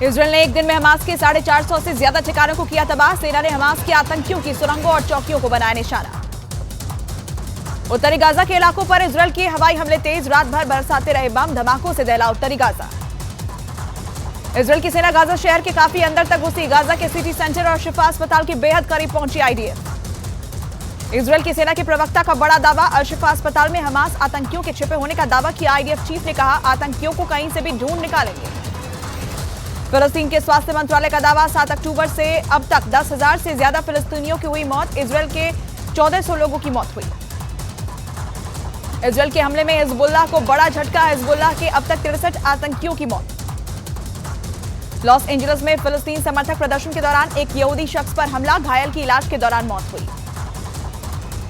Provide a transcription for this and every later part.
Israel ने एक दिन में हमास के 450 से ज्यादा ठिकानों को किया तबाह। सेना ने हमास के आतंकियों की सुरंगों और चौकियों को बनाया निशाना। उत्तरी गाजा के इलाकों पर इजरायल के हवाई हमले तेज, रात भर बरसाते रहे बम, धमाकों से दहला उत्तरी गाजा। इजरायल की सेना गाजा शहर के काफी अंदर तक घुसी। गाजा के सिटी सेंटर और शिफा अस्पताल के बेहद करीब पहुंची आईडीएफ। इजरायल की सेना के प्रवक्ता का बड़ा दावा, अल-शिफा अस्पताल में हमास आतंकियों के छिपे होने का दावा किया। आईडीएफ चीफ ने कहा, आतंकियों को कहीं से भी ढूंढ निकालेंगे। फिलिस्तीन के स्वास्थ्य मंत्रालय का दावा, 7 अक्टूबर से अब तक 10,000 से ज्यादा फिलिस्तीनियों की हुई मौत। इजरायल के 1400 लोगों की मौत हुई। इजरायल के हमले में हिजबुल्लाह को बड़ा झटका। हिजबुल्लाह के अब तक 63 आतंकियों की मौत। लॉस एंजलिस में फिलिस्तीन समर्थक प्रदर्शन के दौरान एक यहूदी शख्स पर हमला, घायल की इलाज के दौरान मौत हुई।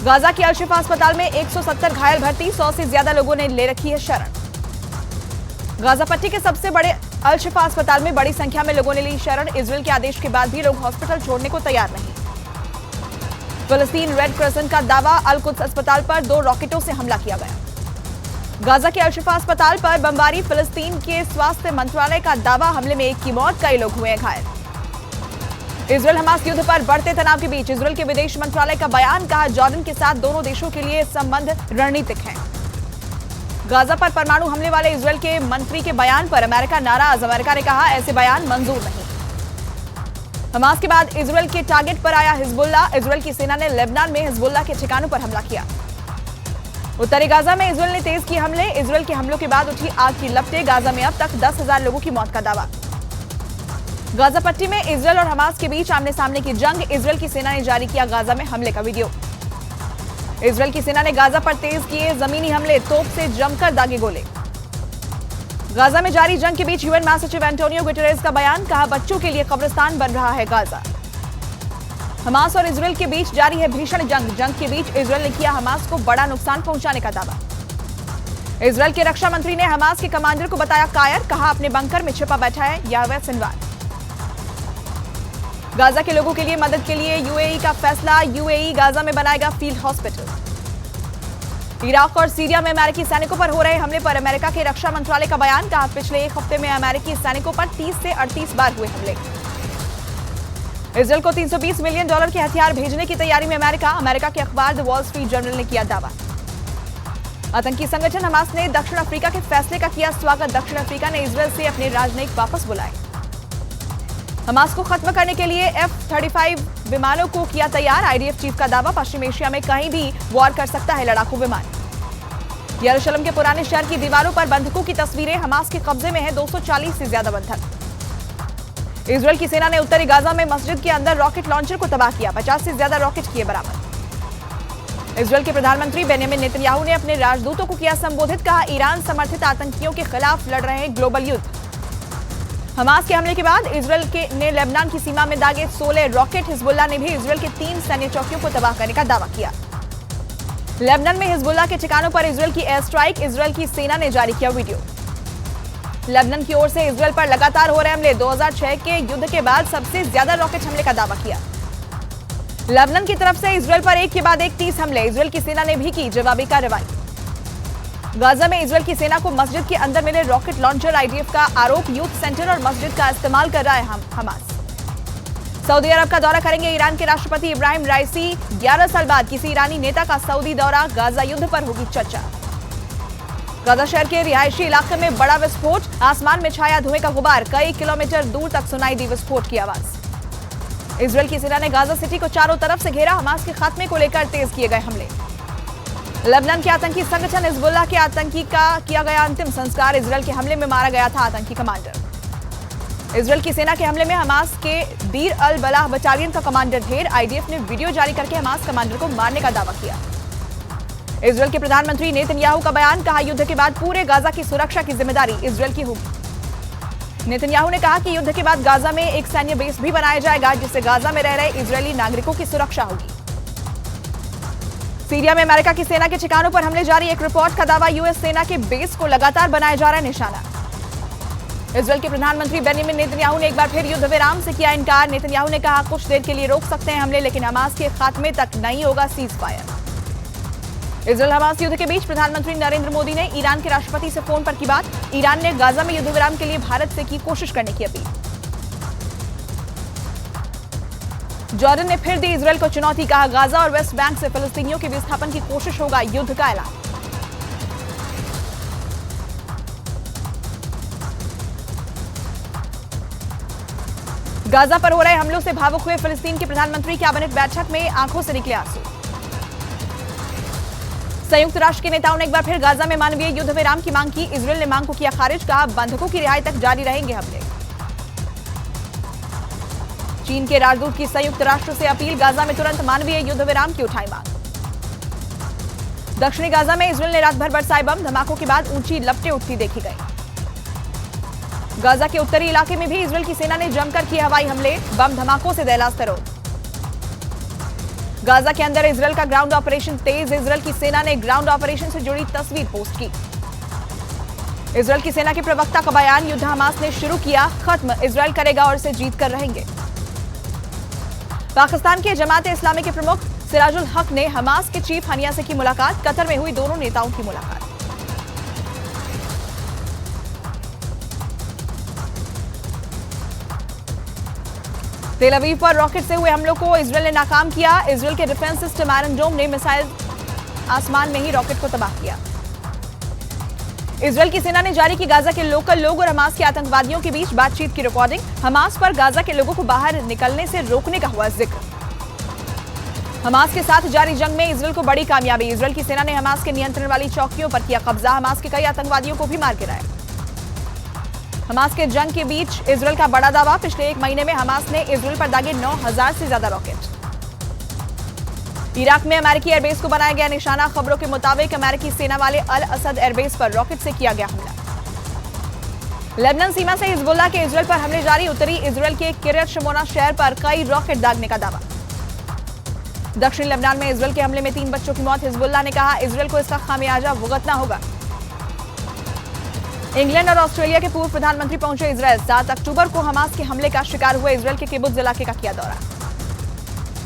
गाजा के अल-शिफा अस्पताल में 170 घायल भर्ती, 100 से ज्यादा लोगों ने ले रखी है शरण। गाजा पट्टी के सबसे बड़े अल-शिफा अस्पताल में बड़ी संख्या में लोगों ने ली शरण। इजरायल के आदेश के बाद भी लोग हॉस्पिटल छोड़ने को तैयार नहीं। फिलिस्तीन रेड क्रिसेंट का दावा, अल-कुद्स अस्पताल पर 2 रॉकेटों से हमला किया गया। गाजा के अल-शिफा अस्पताल पर बमबारी, फिलिस्तीन के स्वास्थ्य मंत्रालय का दावा, हमले में 1 की मौत, कई लोग हुए घायल। इजरायल हमास युद्ध पर बढ़ते तनाव के बीच इजरायल के विदेश मंत्रालय का बयान, कहा जॉर्डन के साथ दोनों देशों के लिए संबंध रणनीतिक हैं। गाजा पर परमाणु हमले वाले इजरायल के मंत्री के बयान पर अमेरिका नाराज। अमेरिका ने कहा, ऐसे बयान मंजूर नहीं। हमास के बाद इजरायल के टारगेट पर आया हिजबुल्लाह। इजरायल की सेना ने लेबनान में हिजबुल्लाह के ठिकानों पर हमला किया। उत्तरी गाजा में इजरायल ने तेज किए हमले। इजरायल के हमलों के बाद उठी आग की लपटें। गाजा में अब तक 10,000 लोगों की मौत का दावा। गाजा पट्टी में इजरायल और हमास के बीच आमने सामने की जंग। इजरायल की सेना ने जारी किया गाजा में हमले का वीडियो। इजरायल की सेना ने गाजा पर तेज किए जमीनी हमले, तोप से जमकर दागे गोले। गाजा में जारी जंग के बीच यूएन महासचिव एंटोनियो गुटेरेस का बयान, कहा बच्चों के लिए कब्रिस्तान बन रहा है गाजा। हमास और इजरायल के बीच जारी है भीषण जंग। जंग के बीच इजरायल ने किया हमास को बड़ा नुकसान पहुंचाने का दावा। इजरायल के रक्षा मंत्री ने हमास के कमांडर को बताया कायर, कहा अपने बंकर में छिपा बैठा है याह्वे सिनवार। गाजा के लोगों के लिए मदद के लिए यूएई का फैसला, यूएई गाजा में बनाएगा फील्ड हॉस्पिटल। इराक और सीरिया में अमेरिकी सैनिकों पर हो रहे हमले पर अमेरिका के रक्षा मंत्रालय का बयान, कहा पिछले 1 हफ्ते में अमेरिकी सैनिकों पर 30 से 38 बार हुए हमले। इजरायल को $320 मिलियन के हथियार भेजने की तैयारी में अमेरिका। अमेरिका के अखबार द वॉल स्ट्रीट जर्नल ने किया दावा। आतंकी संगठन हमास ने दक्षिण अफ्रीका के फैसले का किया स्वागत। दक्षिण अफ्रीका ने इजरायल से अपने राजनयिक वापस बुलाए। हमास को खत्म करने के लिए F-35 विमानों को किया तैयार। आईडीएफ चीफ का दावा, पश्चिम एशिया में कहीं भी वॉर कर सकता है लड़ाकू विमान। यरूशलेम के पुराने शहर की दीवारों पर बंधकों की तस्वीरें। हमास के कब्जे में है 240 से ज्यादा बंधक। इजरायल की सेना ने उत्तरी गाजा में मस्जिद के अंदर रॉकेट लॉन्चर को तबाह किया। 50 से ज्यादा रॉकेट किए बरामद। इजरायल के प्रधानमंत्री बेंयामिन नेतन्याहू ने अपने राजदूतों को किया संबोधित, कहा ईरान समर्थित आतंकियों के खिलाफ लड़ रहे हैं ग्लोबल युद्ध। हमास के हमले के बाद इजरायल ने लेबनान की सीमा में दागे 16 रॉकेट। हिजबुल्लाह ने भी इजरायल के 3 सैन्य चौकियों को तबाह करने का दावा किया। लेबनान में हिजबुल्लाह के ठिकानों पर इजरायल की एयर स्ट्राइक। इजरायल की सेना ने जारी किया वीडियो। लेबनान की ओर से इजरायल पर लगातार हो रहे हमले। 2006 के युद्ध के बाद सबसे ज्यादा रॉकेट हमले का दावा किया। लेबनान की तरफ से इजरायल पर एक के बाद एक 30 हमले। इजरायल की सेना ने भी की जवाबी कार्रवाई। गाजा में इजरायल की सेना को मस्जिद के अंदर मिले रॉकेट लॉन्चर। आईडीएफ का आरोप, यूथ सेंटर और मस्जिद का इस्तेमाल कर रहा है हमास। सऊदी अरब का दौरा करेंगे ईरान के राष्ट्रपति इब्राहिम राइसी। 11 साल बाद किसी ईरानी नेता का सऊदी दौरा। गाजा युद्ध पर होगी चर्चा। गाजा शहर के रिहायशी इलाके में बड़ा विस्फोट। आसमान में छाया धुएं का गुबार। कई किलोमीटर दूर तक सुनाई दी विस्फोट की आवाज। इजरायल की सेना ने गाजा सिटी को चारों तरफ से घेरा। हमास के खात्मे को लेकर तेज किए गए हमले। लेबनान के आतंकी संगठन हिजबुल्लाह के आतंकी का किया गया अंतिम संस्कार। इजरायल के हमले में मारा गया था आतंकी कमांडर। इजरायल की सेना के हमले में हमास के दीर अल बलाह बटालियन का कमांडर ढेर। आईडीएफ ने वीडियो जारी करके हमास कमांडर को मारने का दावा किया। इजरायल के प्रधानमंत्री नेतन्याहू का बयान, कहा युद्ध के बाद पूरे गाजा की सुरक्षा की जिम्मेदारी इजरायल की होगी। नेतन्याहू ने कहा कि युद्ध के बाद गाजा में एक सैन्य बेस भी बनाया जाएगा, जिससे गाजा में रह रहे इजरायली नागरिकों की सुरक्षा होगी। सीरिया में अमेरिका की सेना के ठिकानों पर हमले जारी। एक रिपोर्ट का दावा, यूएस सेना के बेस को लगातार बनाया जा रहा है निशाना। इजरायल के प्रधानमंत्री बेंयामिन नेतन्याहू ने एक बार फिर युद्ध विराम से किया इनकार। नेतन्याहू ने कहा कुछ देर के लिए रोक सकते हैं हमले, लेकिन हमास के खात्मे तक नहीं होगा सीज फायर। इजरायल हमास युद्ध के बीच प्रधानमंत्री नरेंद्र मोदी ने ईरान के राष्ट्रपति से फोन पर की बात। ईरान ने गाजा में युद्ध विराम के लिए भारत से की कोशिश करने की अपील। जॉर्डन ने फिर दी इजरायल को चुनौती, कहा गाजा और वेस्ट बैंक से फिलिस्तीनियों के विस्थापन की कोशिश होगा युद्ध का ऐलान। गाजा पर हो रहे हमलों से भावुक हुए फिलिस्तीन के प्रधानमंत्री, कैबिनेट बैठक में आंखों से निकले आंसू। संयुक्त राष्ट्र के नेताओं ने एक बार फिर गाजा में मानवीय युद्ध विराम की मांग की, इजरायल ने मांग को किया खारिज, कहा बंधकों की रिहाई तक जारी रहेंगे हमले। चीन के राजदूत की संयुक्त राष्ट्र से अपील, गाजा में तुरंत मानवीय युद्ध विराम की उठाई मांग। दक्षिणी गाजा में इजरायल ने रात भर बरसाए बम, धमाकों के बाद ऊंची लपटें उठती देखी गई। गाजा के उत्तरी इलाके में भी इजरायल की सेना ने जमकर किए हवाई हमले, बम धमाकों से दहला स्तरों। गाजा के अंदर इजरायल का ग्राउंड ऑपरेशन तेज, इजरायल की सेना ने ग्राउंड ऑपरेशन से जुड़ी तस्वीर पोस्ट की। इजरायल की सेना के प्रवक्ता का बयान, युद्ध हमास ने शुरू किया, खत्म इजरायल करेगा और इसे जीत कर रहेंगे। पाकिस्तान के जमात इस्लामी के प्रमुख सिराजुल हक ने हमास के चीफ हनिया से की मुलाकात, कतर में हुई दोनों नेताओं की मुलाकात। तेल अवीव पर रॉकेट से हुए हमलों को इजरायल ने नाकाम किया, इजरायल के डिफेंस सिस्टम आयरन डोम ने मिसाइल आसमान में ही रॉकेट को तबाह किया। इजरायल की सेना ने जारी की गाजा के लोकल लोग और हमास के आतंकवादियों के बीच बातचीत की रिकॉर्डिंग, हमास पर गाजा के लोगों को बाहर निकलने से रोकने का हुआ जिक्र। हमास के साथ जारी जंग में इजरायल को बड़ी कामयाबी, इजरायल की सेना ने हमास के नियंत्रण वाली चौकियों पर किया कब्जा, हमास के कई आतंकवादियों को भी मार गिराया। हमास के जंग के बीच इजरायल का बड़ा दावा, पिछले एक महीने में हमास ने इजरायल पर दागे 9,000 से ज्यादा रॉकेट। इराक में अमेरिकी एयरबेस को बनाया गया निशाना, खबरों के मुताबिक अमेरिकी सेना वाले अल असद एयरबेस पर रॉकेट से किया गया हमला। लेबनान सीमा से हिजबुल्लाह के इजरायल पर हमले जारी, उत्तरी इजरायल के किर्यत शमोना शहर पर कई रॉकेट दागने का दावा। दक्षिणी लेबनान में इजरायल के हमले में 3 बच्चों की मौत, हिजबुल्लाह ने कहा इजरायल को इसका खामियाजा भुगतना होगा। इंग्लैंड और ऑस्ट्रेलिया के पूर्व प्रधानमंत्री पहुंचे इजरायल, 7 अक्टूबर को हमास के हमले का शिकार हुए इजरायल के किबुत्ज इलाके का किया दौरा।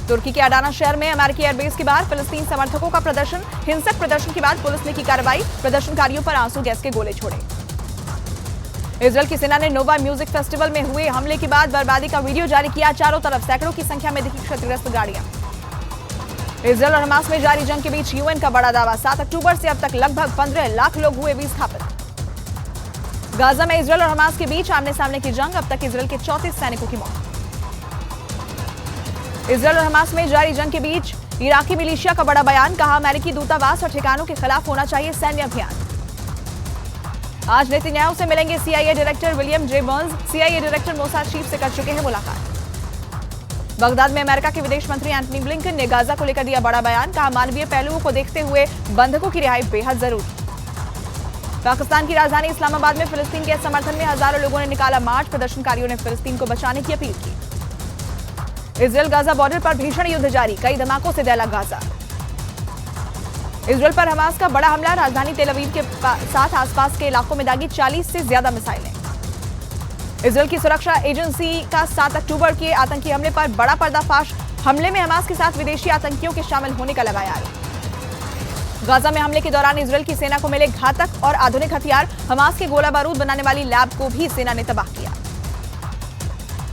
तुर्की के अडाना शहर में अमेरिकी एयरबेस के बाहर फिलिस्तीन समर्थकों का प्रदर्शन, हिंसक प्रदर्शन के बाद पुलिस ने की कार्रवाई, प्रदर्शनकारियों पर आंसू गैस के गोले छोड़े। इजरायल की सेना ने नोवा म्यूजिक फेस्टिवल में हुए हमले के बाद बर्बादी का वीडियो जारी किया, चारों तरफ सैकड़ों की संख्या में दिखी क्षतिग्रस्त गाड़ियां। इजरायल और हमास में जारी जंग के बीच यूएन का बड़ा दावा, 7 अक्टूबर से अब तक लगभग 15 लाख लोग हुए विस्थापित। गाजा में इजरायल और हमास के बीच आमने सामने की जंग, अब तक इजरायल के 34 सैनिकों की मौत। इजरायल और हमास में जारी जंग के बीच इराकी मिलिशिया का बड़ा बयान, कहा अमेरिकी दूतावास और ठिकानों के खिलाफ होना चाहिए सैन्य अभियान। आज नेतन्याहू से मिलेंगे CIA director William J Burns, CIA director Mossad chief से कर चुके हैं मुलाकात। बगदाद में अमेरिका के विदेश मंत्री एंटनी ब्लिंकन ने गाजा को लेकर दिया बड़ा बयान, कहा मानवीय पहलुओं को देखते हुए बंधकों की रिहाई बेहद जरूरी। पाकिस्तान की राजधानी इस्लामाबाद में फिलिस्तीन के समर्थन में हजारों लोगों ने निकाला मार्च, प्रदर्शनकारियों ने फिलिस्तीन को बचाने की अपील की। इजरायल गाजा बॉर्डर पर भीषण युद्ध जारी, कई धमाकों से दहला गाजा। इजरायल पर हमास का बड़ा हमला, राजधानी तेल अवीव के साथ आसपास के इलाकों में दागी 40 से ज्यादा मिसाइलें। इजरायल की सुरक्षा एजेंसी का 7 अक्टूबर के आतंकी हमले पर बड़ा पर्दाफाश, हमले में हमास के साथ विदेशी आतंकियों के शामिल होने का लगाया आरोप। गाजा में हमले के दौरान इजरायल की सेना को मिले घातक और आधुनिक हथियार, हमास के गोला बारूद बनाने वाली लैब को भी सेना ने तबाह किया।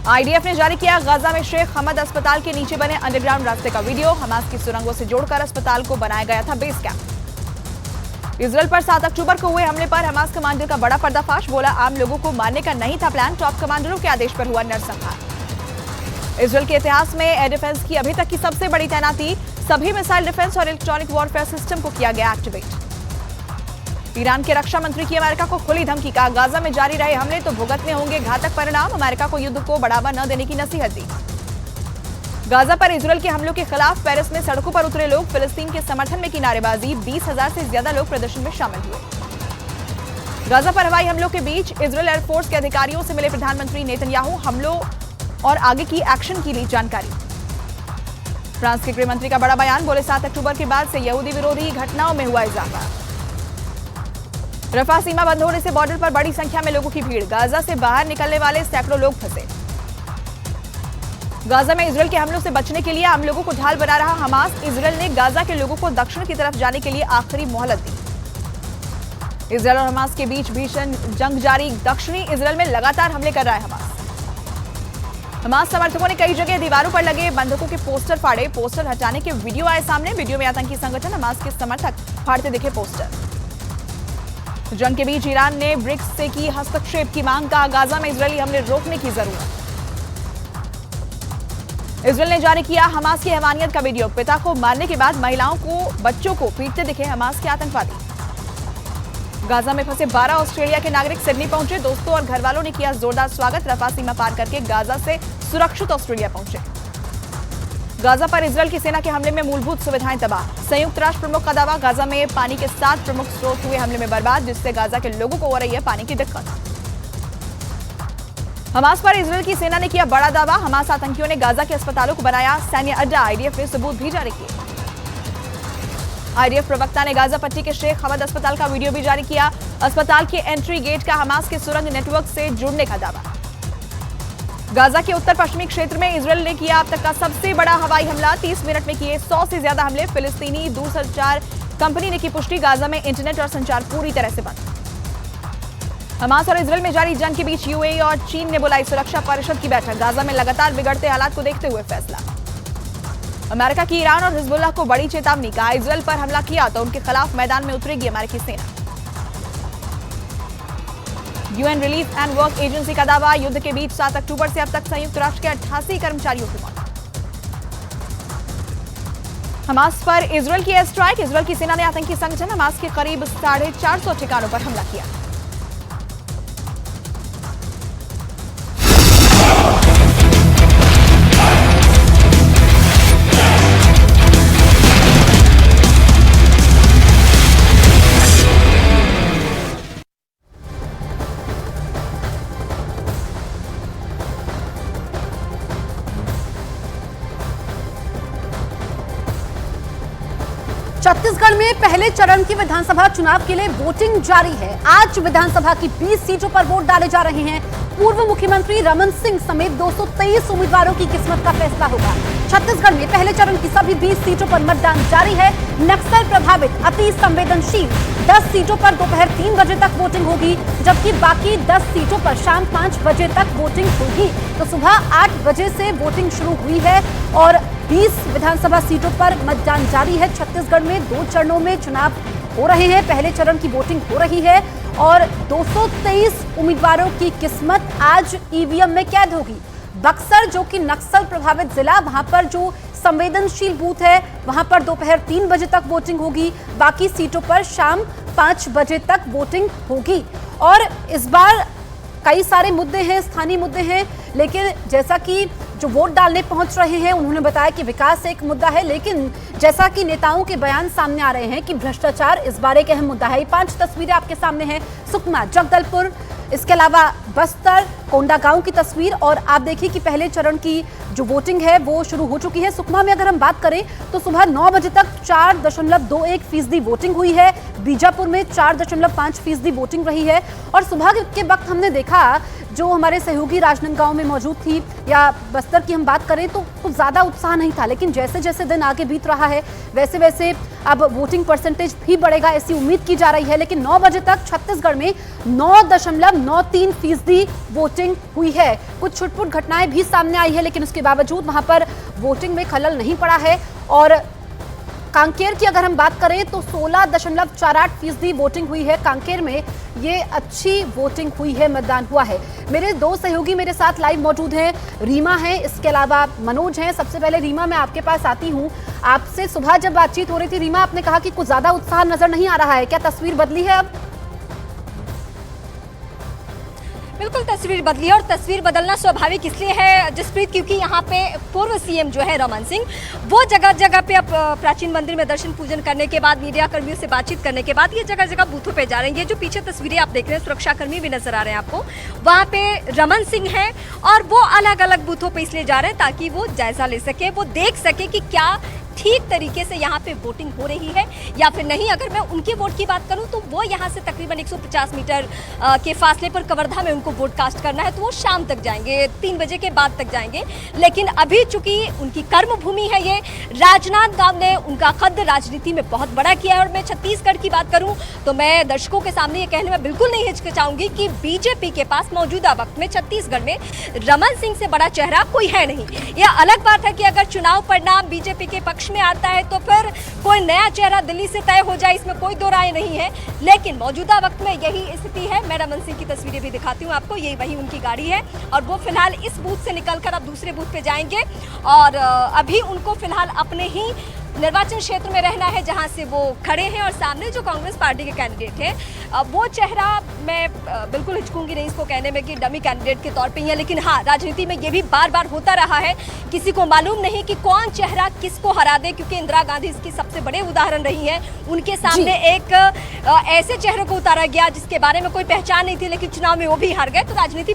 आईडीएफ ने जारी किया गाजा में शेख हमद अस्पताल के नीचे बने अंडरग्राउंड रास्ते का वीडियो, हमास की सुरंगों से जोड़कर अस्पताल को बनाया गया था बेस कैंप। इजरायल पर 7 अक्टूबर को हुए हमले पर हमास कमांडर का बड़ा पर्दाफाश, बोला आम लोगों को मारने का नहीं था प्लान, टॉप कमांडरों के आदेश पर हुआ नरसंहार। इजरायल के इतिहास में एयर डिफेंस की अभी तक की सबसे बड़ी तैनाती, सभी मिसाइल डिफेंस और इलेक्ट्रॉनिक वॉरफेयर सिस्टम को किया गया एक्टिवेट। ईरान के रक्षा मंत्री की अमेरिका को खुली धमकी, कहा गाजा में जारी रहे हमले तो भुगतने होंगे घातक परिणाम, अमेरिका को युद्ध को बढ़ावा न देने की नसीहत दी। गाजा पर इजरायल के हमलों के खिलाफ पेरिस में सड़कों पर उतरे लोग, फिलिस्तीन के समर्थन में की नारेबाजी, 20,000 से ज्यादा लोग प्रदर्शन में शामिल हुए। गाजा पर हवाई हमलों के बीच इजरायल एयरफोर्स के अधिकारियों से मिले प्रधानमंत्री नेतन्याहू, हमलों और आगे की एक्शन की ली जानकारी। फ्रांस के गृह मंत्री का बड़ा बयान, बोले 7 अक्टूबर के बाद से यहूदी विरोधी घटनाओं में हुआ इजाफा। रफा सीमा बंद होने से बॉर्डर पर बड़ी संख्या में लोगों की भीड़, गाजा से बाहर निकलने वाले सैकड़ों लोग फंसे। गाजा में इजरायल के हमलों से बचने के लिए आम लोगों को ढाल बना रहा हमास, इजरायल ने गाजा के लोगों को दक्षिण की तरफ जाने के लिए आखिरी मोहलत दी। इजरायल और हमास के बीच भीषण जंग जारी, दक्षिणी इजरायल में लगातार हमले कर रहा है हमास। हमास समर्थकों ने कई जगह दीवारों पर लगे बंदूकों के पोस्टर फाड़े। पोस्टर हटाने के वीडियो आए सामने। वीडियो में आतंकी संगठन हमास के समर्थक फाड़ते दिखे पोस्टर। जंग के बीच ईरान ने ब्रिक्स से की हस्तक्षेप की मांग। कहा गाजा में इजरायली हमले रोकने की जरूरत। इजरायल ने जारी किया हमास की हैवानियत का वीडियो। पिता को मारने के बाद महिलाओं को बच्चों को पीटते दिखे हमास के आतंकवादी। गाजा में फंसे 12 ऑस्ट्रेलिया के नागरिक सिडनी पहुंचे। दोस्तों और घर वालों ने किया जोरदार स्वागत। रफा सीमा पार करके गाजा से सुरक्षित ऑस्ट्रेलिया पहुंचे। गाजा पर इजरायल की सेना के हमले में मूलभूत सुविधाएं तबाह। संयुक्त राष्ट्र प्रमुख का दावा गाजा में पानी के 7 प्रमुख स्रोत हुए हमले में बर्बाद, जिससे गाजा के लोगों को हो रही है पानी की दिक्कत। हमास पर इजरायल की सेना ने किया बड़ा दावा। हमास आतंकियों ने गाजा के अस्पतालों को बनाया सैन्य अड्डा। आईडीएफ ने सबूत भी जारी किए। आईडीएफ प्रवक्ता ने गाजा पट्टी के शेख हमद अस्पताल का वीडियो भी जारी किया। अस्पताल के एंट्री गेट का हमास के सुरंग नेटवर्क से जुड़ने का दावा। गाजा के उत्तर पश्चिमी क्षेत्र में इजरायल ने किया अब तक का सबसे बड़ा हवाई हमला। 30 मिनट में किए 100 से ज्यादा हमले। फिलिस्तीनी दूरसंचार कंपनी ने की पुष्टि। गाजा में इंटरनेट और संचार पूरी तरह से बंद। हमास और इजरायल में जारी जंग के बीच यूएई और चीन ने बुलाई सुरक्षा परिषद की बैठक। गाजा में लगातार बिगड़ते हालात को देखते हुए फैसला। अमेरिका की ईरान और हिजबुल्लाह को बड़ी चेतावनी। कहा इजरायल पर हमला किया तो उनके खिलाफ मैदान में उतरेगी अमेरिकी सेना। UN relief and work agency का दावा युद्ध के बीच 7 अक्टूबर से अब तक संयुक्त राष्ट्र के 88 कर्मचारियों की मौत। हमास पर इजरायल की एयर स्ट्राइक। इजरायल की सेना ने आतंकी संगठन हमास के करीब 450 ठिकानों पर हमला किया। छत्तीसगढ़ में पहले चरण की विधानसभा चुनाव के लिए वोटिंग जारी है। आज विधानसभा की 20 सीटों पर वोट डाले जा रहे हैं। पूर्व मुख्यमंत्री रमन सिंह समेत 223 उम्मीदवारों की किस्मत का फैसला होगा। छत्तीसगढ़ में पहले चरण की सभी 20 सीटों पर मतदान जारी है। नक्सल प्रभावित अति संवेदनशील 10 सीटों पर दोपहर 3 बजे तक वोटिंग होगी, जबकि बाकी 10 सीटों पर शाम 5 बजे तक वोटिंग होगी। तो सुबह 8 बजे से वोटिंग शुरू हुई है और 20 विधानसभा सीटों पर मतदान जारी है। छत्तीसगढ़ में 2 चरणों में चुनाव हो रहे हैं। पहले चरण की वोटिंग हो रही है और 223 उम्मीदवारों की किस्मत आज ईवीएम में कैद होगी। बक्सर जो कि नक्सल प्रभावित जिला, वहां पर जो संवेदनशील बूथ है वहां पर दोपहर 3 बजे तक वोटिंग होगी। बाकी सीटों पर शाम 5 बजे तक वोटिंग होगी। और इस बार कई सारे मुद्दे हैं, स्थानीय मुद्दे हैं, लेकिन जैसा कि जो वोट डालने पहुंच रहे हैं उन्होंने बताया कि विकास एक मुद्दा है, लेकिन जैसा कि नेताओं के बयान सामने आ रहे हैं कि भ्रष्टाचार इस बार एक अहम मुद्दा है। 5 तस्वीरें आपके सामने हैं। सुकमा, जगदलपुर, इसके अलावा बस्तर, कोंडागांव की तस्वीर। और आप देखिए कि पहले चरण की जो वोटिंग है वो शुरू हो चुकी है। सुकमा में अगर हम बात करें तो सुबह 9 बजे तक 4.21% वोटिंग हुई है। बीजापुर में 4.5% वोटिंग रही है। और सुबह के वक्त हमने देखा जो हमारे सहयोगी राजनांदगांव में मौजूद थी, या बस्तर की हम बात करें तो कुछ ज़्यादा उत्साह नहीं था, लेकिन जैसे जैसे दिन आगे बीत रहा है वैसे वैसे अब वोटिंग परसेंटेज भी बढ़ेगा ऐसी उम्मीद की जा रही है। लेकिन 9 बजे तक छत्तीसगढ़ में 9.93% वोटिंग हुई है। कुछ छुटपुट घटनाएं भी सामने आई है, लेकिन उसके बावजूद वहां पर वोटिंग में खलल नहीं पड़ा है। और कांकेर की अगर हम बात करें तो 16.48% वोटिंग हुई है। कांकेर में ये अच्छी वोटिंग हुई है, मतदान हुआ है। मेरे 2 सहयोगी मेरे साथ लाइव मौजूद हैं। रीमा है, इसके अलावा मनोज हैं। सबसे पहले रीमा, मैं आपके पास आती हूँ। आपसे सुबह जब बातचीत हो रही थी रीमा, आपने कहा कि कुछ ज्यादा उत्साह नजर नहीं आ रहा है, क्या तस्वीर बदली है अब? बिल्कुल तस्वीर बदली है, और तस्वीर बदलना स्वाभाविक इसलिए है जसप्रीत, क्योंकि यहाँ पे पूर्व सीएम जो है रमन सिंह, वो जगह जगह पे अब प्राचीन मंदिर में दर्शन पूजन करने के बाद, मीडिया कर्मियों से बातचीत करने के बाद ये जगह जगह बूथों पे जा रहे हैं। ये जो पीछे तस्वीरें आप देख रहे हैं, सुरक्षाकर्मी भी नजर आ रहे हैं आपको, वहाँ पे रमन सिंह है और वो अलग अलग बूथों पर इसलिए जा रहे हैं ताकि वो जायजा ले सके, वो देख सके कि क्या ठीक तरीके से यहाँ पे वोटिंग हो रही है या फिर नहीं। अगर मैं उनके वोट की बात करूँ तो वो यहाँ से तकरीबन 150 मीटर के फासले पर कवर्धा में उनको वोट कास्ट करना है, तो वो शाम तक जाएंगे, 3 बजे के बाद तक जाएंगे। लेकिन अभी चूंकि उनकी कर्म भूमि है ये राजनांदगांव ने उनका कद राजनीति में बहुत बड़ा किया है। और मैं छत्तीसगढ़ की बात करूं तो मैं दर्शकों के सामने ये कहने में बिल्कुल नहीं हिचकिचाऊंगी कि बीजेपी के पास मौजूदा वक्त में छत्तीसगढ़ में रमन सिंह से बड़ा चेहरा कोई है नहीं। यह अलग बात है कि अगर चुनाव परिणाम बीजेपी के पक्ष में आता है तो फिर कोई नया चेहरा दिल्ली से तय हो जाए, इसमें कोई दो राय नहीं है। लेकिन मौजूदा वक्त में यही स्थिति है। मैं रमन सिंह की तस्वीरें भी दिखाती हूँ आपको, यही वही उनकी गाड़ी है और वो फिलहाल इस बूथ से निकलकर अब दूसरे बूथ पे जाएंगे। और अभी उनको फिलहाल अपने ही निर्वाचन क्षेत्र में रहना है जहां से वो खड़े हैं। और सामने जो कांग्रेस पार्टी के कैंडिडेट हैं वो चेहरा मैं बिल्कुल हिचकूंगी नहीं इसको कहने में कि डमी कैंडिडेट के तौर पे ही है। लेकिन हाँ, राजनीति में ये भी बार बार होता रहा है, किसी को मालूम नहीं कि कौन चेहरा किसको हरा दे, क्योंकि इंदिरा गांधी इसकी सबसे बड़े उदाहरण रही है। उनके सामने एक ऐसे चेहरे को उतारा गया जिसके बारे में कोई पहचान नहीं थी, लेकिन चुनाव में वो भी हार गए। तो राजनीति